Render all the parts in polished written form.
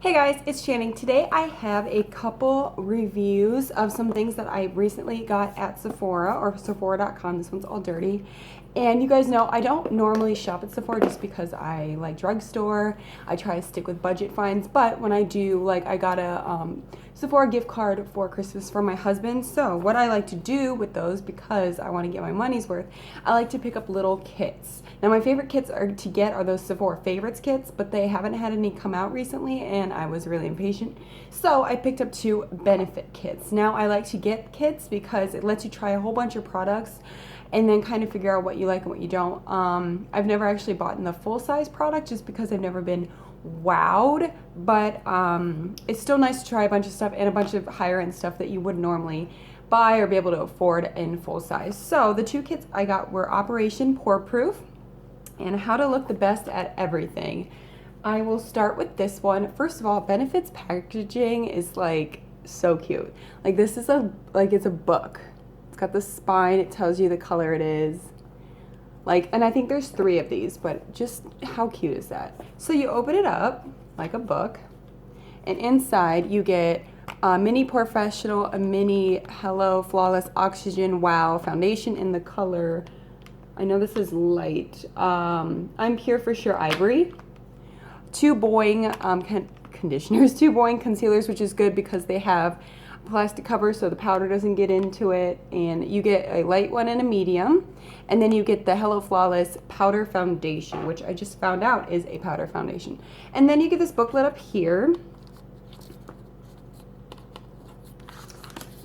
Hey guys, it's Channing. Today I have a couple reviews of some things that I recently got at Sephora or Sephora.com. This one's all dirty. And you guys know I don't normally shop at Sephora just because I like drugstore. I try to stick with budget finds, but when I do, like I got a Sephora gift card for Christmas for my husband. So what I like to do with those, because I want to get my money's worth, I like to pick up little kits. Now my favorite kits to get are those Sephora favorites kits, but they haven't had any come out recently and I was really impatient. So I picked up two benefit kits. Now I like to get kits because it lets you try a whole bunch of products and then kind of figure out what you like and what you don't. I've never actually bought in the full size product just because I've never been wowed, but it's still nice to try a bunch of stuff and a bunch of higher end stuff that you wouldn't normally buy or be able to afford in full size. So the two kits I got were Operation Pore Proof and How to Look the Best at Everything. I will start with this one. First of all, Benefit's packaging is like so cute. Like this is it's a book. It's got the spine, it tells you the color it is. Like, and I think there's 3 of these, but just how cute is that? So you open it up like a book, and inside you get a mini Professional, a mini Hello Flawless Oxygen Wow foundation in the color, I know this is light, I'm Pure for Sure Ivory. 2 Boing conditioners, 2 Boing concealers, which is good because they have plastic cover so the powder doesn't get into it, and you get a light one and a medium, and then you get the Hello Flawless powder foundation, which I just found out is a powder foundation. And then you get this booklet up here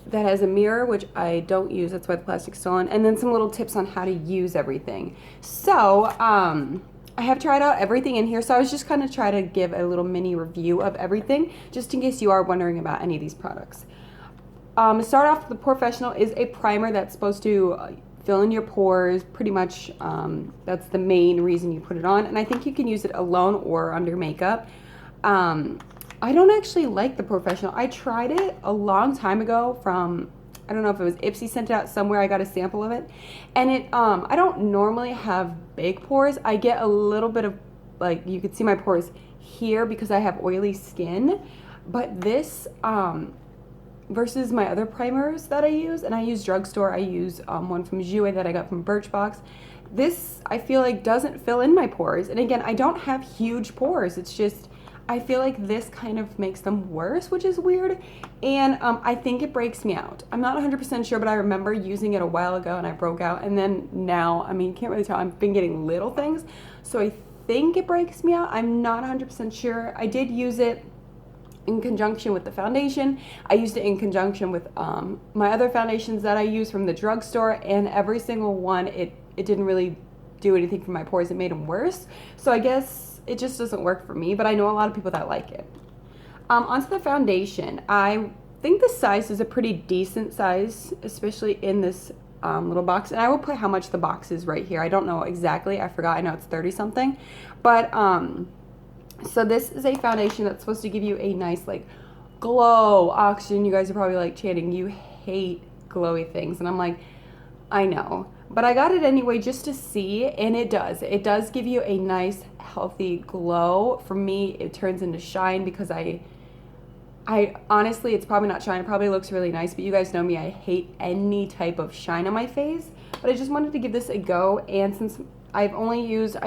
that has a mirror, which I don't use, that's why the plastic's still on, and then some little tips on how to use everything. So I have tried out everything in here, so I was just kind of trying to give a little mini review of everything, just in case you are wondering about any of these products. To start off, the Professional is a primer that's supposed to fill in your pores, pretty much. That's the main reason you put it on, and I think you can use it alone or under makeup. I don't actually like the Professional. I tried it a long time ago from, I don't know if it was Ipsy sent it out somewhere, I got a sample of it, and it, I don't normally have big pores. I get a little bit of, like, you could see my pores here because I have oily skin, but this, versus my other primers that I use, and I use drugstore, I use one from Jouer that I got from Birchbox. This, I feel like, doesn't fill in my pores, and again, I don't have huge pores, it's just, I feel like this kind of makes them worse, which is weird, and I think it breaks me out. I'm not 100% sure, but I remember using it a while ago and I broke out, and then now, I mean, you can't really tell, I've been getting little things, so I think it breaks me out. I'm not 100% sure. I did use it in conjunction with the foundation. I used it in conjunction with my other foundations that I use from the drugstore, and every single one, it didn't really do anything for my pores. It made them worse. So I guess it just doesn't work for me, but I know a lot of people that like it. Onto the foundation. I think the size is a pretty decent size, especially in this little box. And I will put how much the box is right here. I don't know exactly. I forgot. I know it's 30 something. But so this is a foundation that's supposed to give you a nice, like, glow, oxygen. You guys are probably like, Channing, you hate glowy things. And I'm like, I know. But I got it anyway just to see, and it does. It does give you a nice, healthy glow. For me, it turns into shine because I honestly, it's probably not shine. It probably looks really nice, but you guys know me. I hate any type of shine on my face. But I just wanted to give this a go, and since I've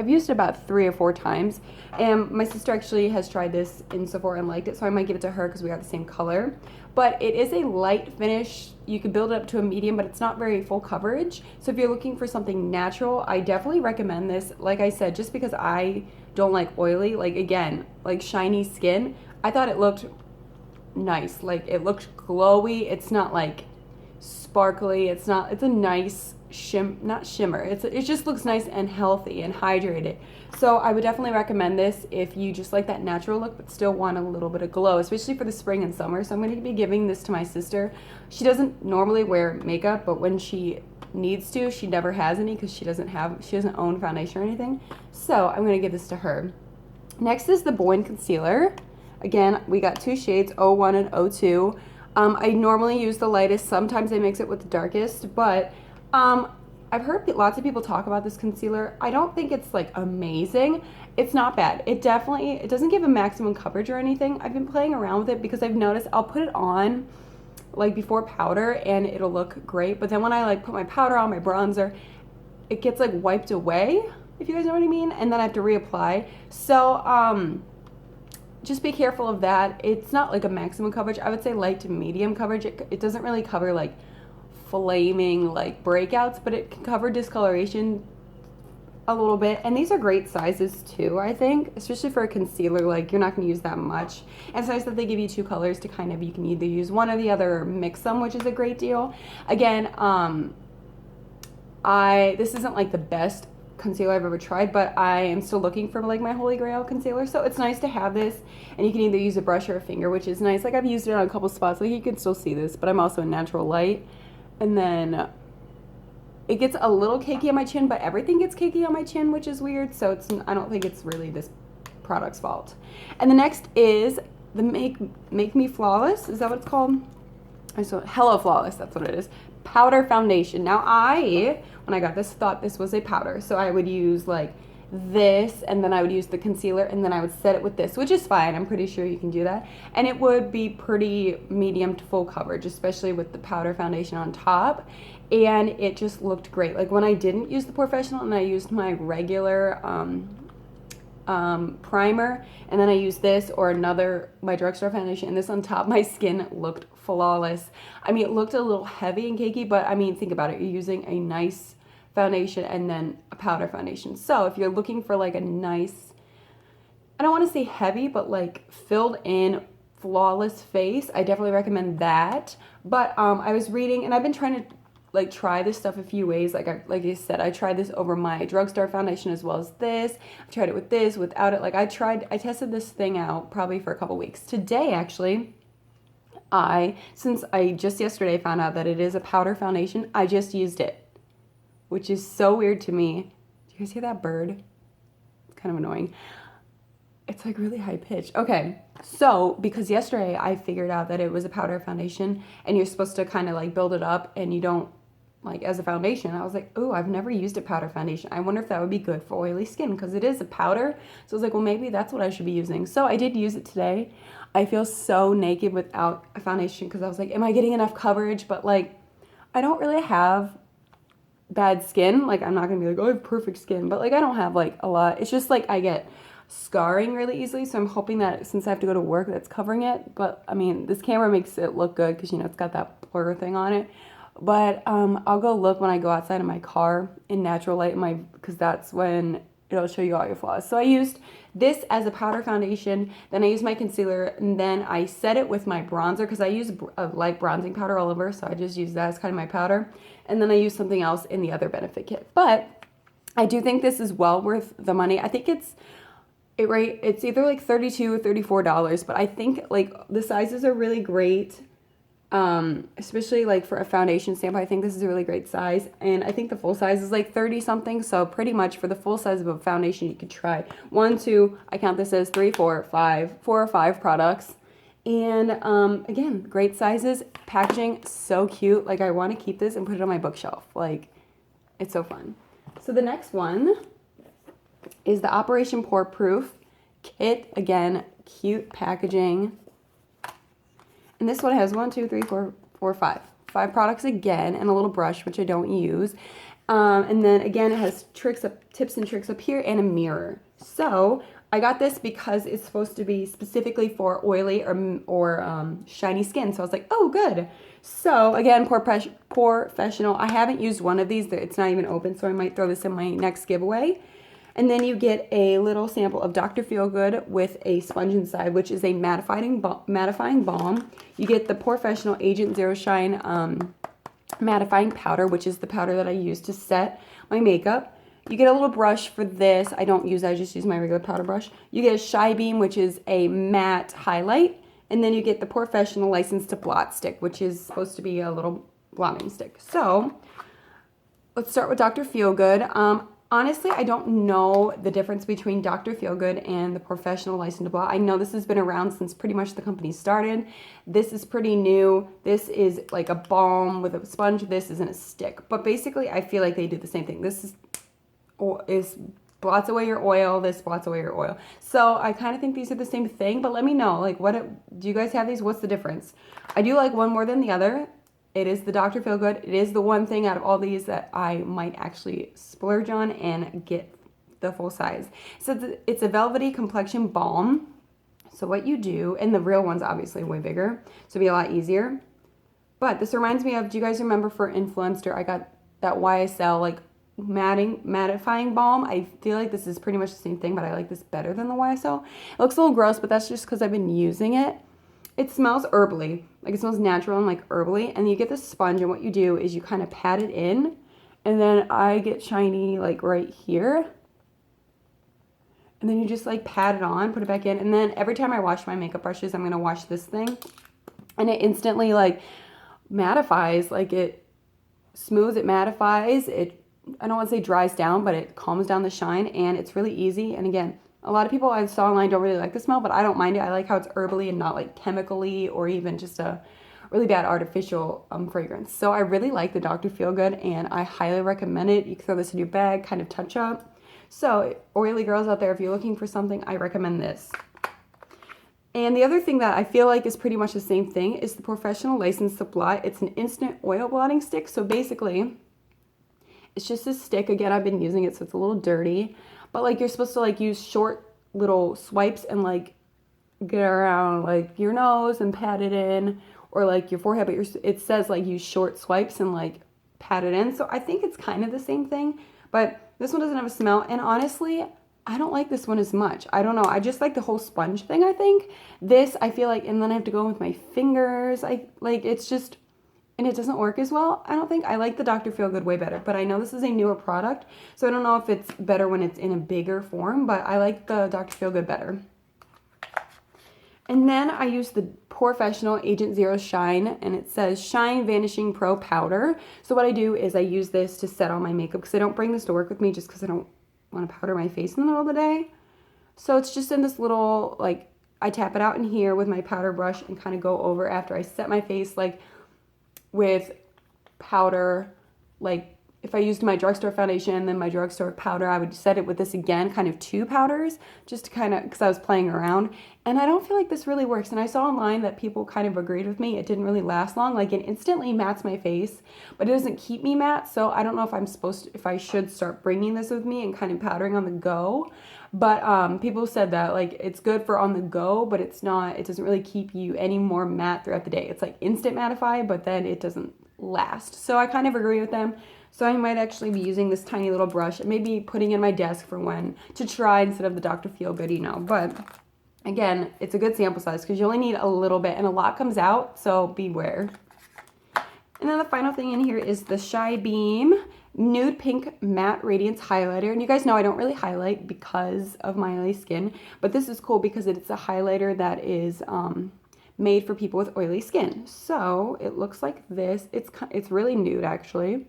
used it about 3 or 4 times, and my sister actually has tried this in Sephora and liked it, so I might give it to her because we got the same color. But it is a light finish. You could build it up to a medium, but it's not very full coverage. So if you're looking for something natural, I definitely recommend this. Like I said, just because I don't like oily, like, again, like shiny skin, I thought it looked nice. Like, it looked glowy. It's not like sparkly. It's a nice not shimmer. It just looks nice and healthy and hydrated. So I would definitely recommend this if you just like that natural look but still want a little bit of glow, especially for the spring and summer. So I'm going to be giving this to my sister. She doesn't normally wear makeup, but when she needs to, she never has any because she doesn't own foundation or anything. So I'm going to give this to her. Next is the Boing concealer. Again, we got 2 shades, 01 and 02. I normally use the lightest. Sometimes I mix it with the darkest, but I've heard lots of people talk about this concealer. I don't think it's like amazing, It's not bad. It doesn't give a maximum coverage or anything. I've been playing around with it because I've noticed I'll put it on like before powder and it'll look great. But then when I like put my powder on, my bronzer, it gets like wiped away, if you guys know what I mean. And then I have to reapply. So just be careful of that. It's not like a maximum coverage. I would say light to medium coverage. It doesn't really cover like flaming like breakouts, but it can cover discoloration a little bit. And these are great sizes too, I think, especially for a concealer. Like, you're not going to use that much. And it's nice that they give you two colors to kind of, you can either use one or the other or mix them, which is a great deal. Again, this isn't like the best concealer I've ever tried, but I am still looking for like my holy grail concealer. So it's nice to have this, and you can either use a brush or a finger, which is nice. Like, I've used it on a couple spots, like you can still see this, but I'm also in natural light. And then it gets a little cakey on my chin, but everything gets cakey on my chin, which is weird. So I don't think it's really this product's fault. And the next is the Make Me Flawless. Is that what it's called? So Hello Flawless, that's what it is. Powder foundation. Now when I got this, thought this was a powder. So I would use like this, and then I would use the concealer, and then I would set it with this, which is fine. I'm pretty sure you can do that. And it would be pretty medium to full coverage, especially with the powder foundation on top. And it just looked great. Like, when I didn't use the Professional and I used my regular primer, and then I used this or my drugstore foundation, and this on top, my skin looked flawless. I mean, it looked a little heavy and cakey, but I mean, think about it. You're using a nice foundation and then a powder foundation. So if you're looking for like a nice, I don't want to say heavy, but like filled in flawless face, I definitely recommend that. But I was reading, and I've been trying to like try this stuff a few ways. Like I said, I tried this over my drugstore foundation as well as this. I tried it with this, without it. Like, I tested this thing out probably for a couple weeks. Today, actually, since I just yesterday found out that it is a powder foundation, I just used it, which is so weird to me. Do you guys hear that bird? It's kind of annoying. It's like really high pitched. Okay, so because yesterday I figured out that it was a powder foundation, and you're supposed to kind of like build it up, and you don't, like, as a foundation. I was like, oh, I've never used a powder foundation. I wonder if that would be good for oily skin, because it is a powder. So I was like, well, maybe that's what I should be using. So I did use it today. I feel so naked without a foundation, because I was like, am I getting enough coverage? But like, I don't really have bad skin. Like, I'm not gonna be like, oh, I have perfect skin, but like, I don't have like a lot. It's just like I get scarring really easily, so I'm hoping that since I have to go to work, that's covering it. But I mean, this camera makes it look good because, you know, it's got that blur thing on it. But I'll go look when I go outside in my car in natural light, because that's when it'll show you all your flaws. So I used this as a powder foundation, then I used my concealer, and then I set it with my bronzer, because I use a light bronzing powder all over, so I just use that as kind of my powder. And then I use something else in the other benefit kit. But I do think this is well worth the money. I think it's either like $32 or $34, but I think like the sizes are really great. Especially like for a foundation sample, I think this is a really great size, and I think the full size is like 30 something. So pretty much for the full size of a foundation, you could try 1, 2, I count this as 3, 4, 5, 4 or 5 products. And again, great sizes, packaging so cute. Like, I want to keep this and put it on my bookshelf. Like, it's so fun. So the next one is the Operation Pore Proof kit. Again, cute packaging. And this one has 1, 2, 3, 4, 5 products again, and a little brush, which I don't use. And then again, it has tips and tricks up here, and a mirror. So I got this because it's supposed to be specifically for oily or shiny skin. So I was like, oh, good. So again, Professional. I haven't used one of these. It's not even open, so I might throw this in my next giveaway. And then you get a little sample of Dr. Feelgood with a sponge inside, which is a mattifying balm. You get the Professional Agent Zero Shine mattifying powder, which is the powder that I use to set my makeup. You get a little brush for this. I don't use that. I just use my regular powder brush. You get a Shy Beam, which is a matte highlight. And then you get the Professional License to Blot Stick, which is supposed to be a little blotting stick. So let's start with Dr. Feelgood. Honestly, I don't know the difference between Dr. Feelgood and the Professional License to Blot. I know this has been around since pretty much the company started. This is pretty new. This is like a balm with a sponge. This isn't a stick. But basically, I feel like they do the same thing. This is blots away your oil, this blots away your oil. So I kind of think these are the same thing, but let me know, like, do you guys have these? What's the difference? I do like one more than the other. It is the Dr. Feelgood. It is the one thing out of all these that I might actually splurge on and get the full size. So it's a velvety complexion balm. So what you do, and the real one's obviously way bigger, so it'll be a lot easier. But this reminds me of, do you guys remember for Influencer, I got that YSL like mattifying balm. I feel like this is pretty much the same thing, but I like this better than the YSL. It looks a little gross, but that's just because I've been using it. It smells herbally, like it smells natural and like herbally. And you get this sponge, and what you do is you kind of pat it in, and then I get shiny like right here. And then you just like pat it on, put it back in. And then every time I wash my makeup brushes, I'm going to wash this thing. And it instantly like mattifies, like it smooths, it mattifies. I don't want to say dries down, but it calms down the shine, and it's really easy. And again, a lot of people I saw online don't really like the smell, but I don't mind it. I like how it's herbally and not like chemically or even just a really bad artificial fragrance. So I really like the Dr. Feelgood, and I highly recommend it. You can throw this in your bag, kind of touch up. So oily girls out there, if you're looking for something, I recommend this. And the other thing that I feel like is pretty much the same thing is the Professional Licensed Supply. It's an instant oil blotting stick. So basically, it's just a stick. Again, I've been using it, so it's a little dirty. But like you're supposed to like use short little swipes and like get around like your nose and pat it in, or like your forehead. But it says like use short swipes and like pat it in. So I think it's kind of the same thing. But this one doesn't have a smell, and honestly, I don't like this one as much. I don't know. I just like the whole sponge thing, I think. This, I feel like, and then I have to go in with my fingers. It's just, and it doesn't work as well. I don't think. I like the Dr. Feelgood way better, but I know this is a newer product, so I don't know if it's better when it's in a bigger form, but I like the Dr. Feelgood better. And then I use the Professional Agent Zero Shine, and it says Shine Vanishing Pro Powder. So what I do is I use this to set on my makeup, because I don't bring this to work with me just because I don't want to powder my face in the middle of the day. So it's just in this little, like, I tap it out in here with my powder brush and kind of go over after I set my face, like, with powder. Like, if I used my drugstore foundation and then my drugstore powder, I would set it with this again, kind of two powders, just to kind of, because I was playing around. And I don't feel like this really works. And I saw online that people kind of agreed with me. It didn't really last long. Like, it instantly mattes my face, but it doesn't keep me matte. So I don't know if I should start bringing this with me and kind of powdering on the go. But people said that, like, it's good for on the go, but it doesn't really keep you any more matte throughout the day. It's like instant mattify, but then it doesn't last. So I kind of agree with them. So I might actually be using this tiny little brush and maybe putting in my desk for when to try instead of the Dr. Feelgood, you know. But again, it's a good sample size because you only need a little bit and a lot comes out, so beware. And then the final thing in here is the Shy Beam Nude Pink Matte Radiance Highlighter. And you guys know I don't really highlight because of my oily skin, but this is cool because it's a highlighter that is made for people with oily skin. So it looks like this. It's really nude, actually.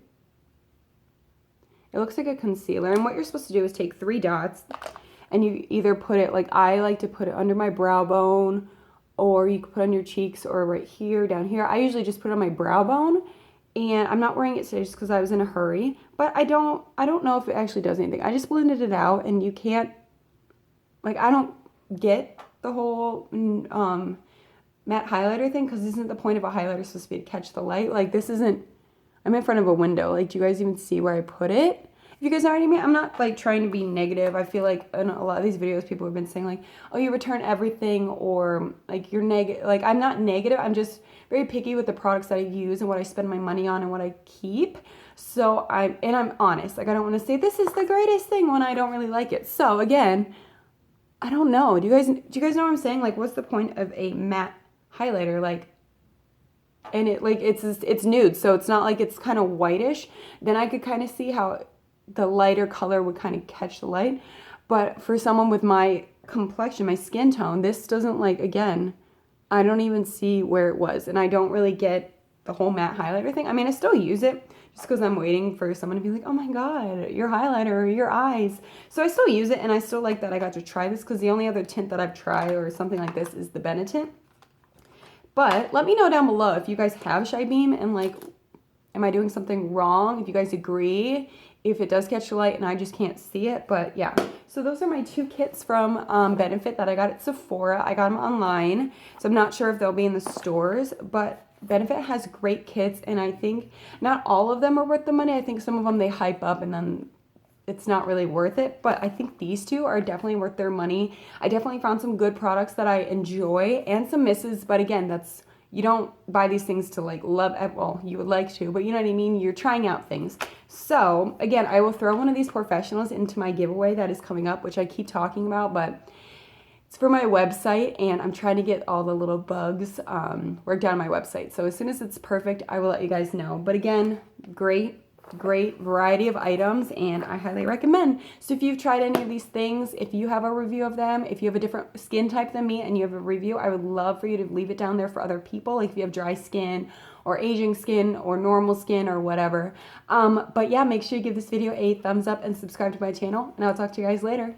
It looks like a concealer, and what you're supposed to do is take 3 dots, and you either put it, like I like to put it under my brow bone, or you can put it on your cheeks, or right here, down here. I usually just put it on my brow bone, and I'm not wearing it today just because I was in a hurry, but I don't know if it actually does anything. I just blended it out, and you can't, like, I don't get the whole matte highlighter thing, because isn't the point of a highlighter supposed to be to catch the light? Like, this isn't, I'm in front of a window. Like, do you guys even see where I put it? If you guys know what I mean, I'm not, like, trying to be negative. I feel like in a lot of these videos, people have been saying, like, oh, you return everything, or, like, you're negative. Like, I'm not negative. I'm just very picky with the products that I use and what I spend my money on and what I keep. So, I'm honest. Like, I don't want to say this is the greatest thing when I don't really like it. So, again, I don't know. Do you guys know what I'm saying? Like, what's the point of a matte highlighter? Like, and it, like, it's nude, so it's not like it's kind of whitish. Then I could kind of see how the lighter color would kind of catch the light. But for someone with my complexion, my skin tone, this doesn't, like, again, I don't even see where it was. And I don't really get the whole matte highlighter thing. I mean, I still use it just because I'm waiting for someone to be like, oh my God, your highlighter or your eyes. So I still use it, and I still like that I got to try this, because the only other tint that I've tried or something like this is the Benetint. But let me know down below if you guys have Shy Beam, and, like, am I doing something wrong? If you guys agree, if it does catch the light and I just can't see it. But yeah, so those are my 2 kits from Benefit that I got at Sephora. I got them online, so I'm not sure if they'll be in the stores, but Benefit has great kits, and I think not all of them are worth the money. I think some of them they hype up and then it's not really worth it, but I think these 2 are definitely worth their money. I definitely found some good products that I enjoy and some misses, but again, that's, you don't buy these things to like love, well, you would like to, but you know what I mean? You're trying out things. So again, I will throw one of these professionals into my giveaway that is coming up, which I keep talking about, but it's for my website, and I'm trying to get all the little bugs worked out on my website. So as soon as it's perfect, I will let you guys know. But again, great variety of items, and I highly recommend. So if you've tried any of these things, if you have a review of them, if you have a different skin type than me and you have a review, I would love for you to leave it down there for other people, like if you have dry skin or aging skin or normal skin or whatever. But yeah, make sure you give this video a thumbs up and subscribe to my channel, and I'll talk to you guys later.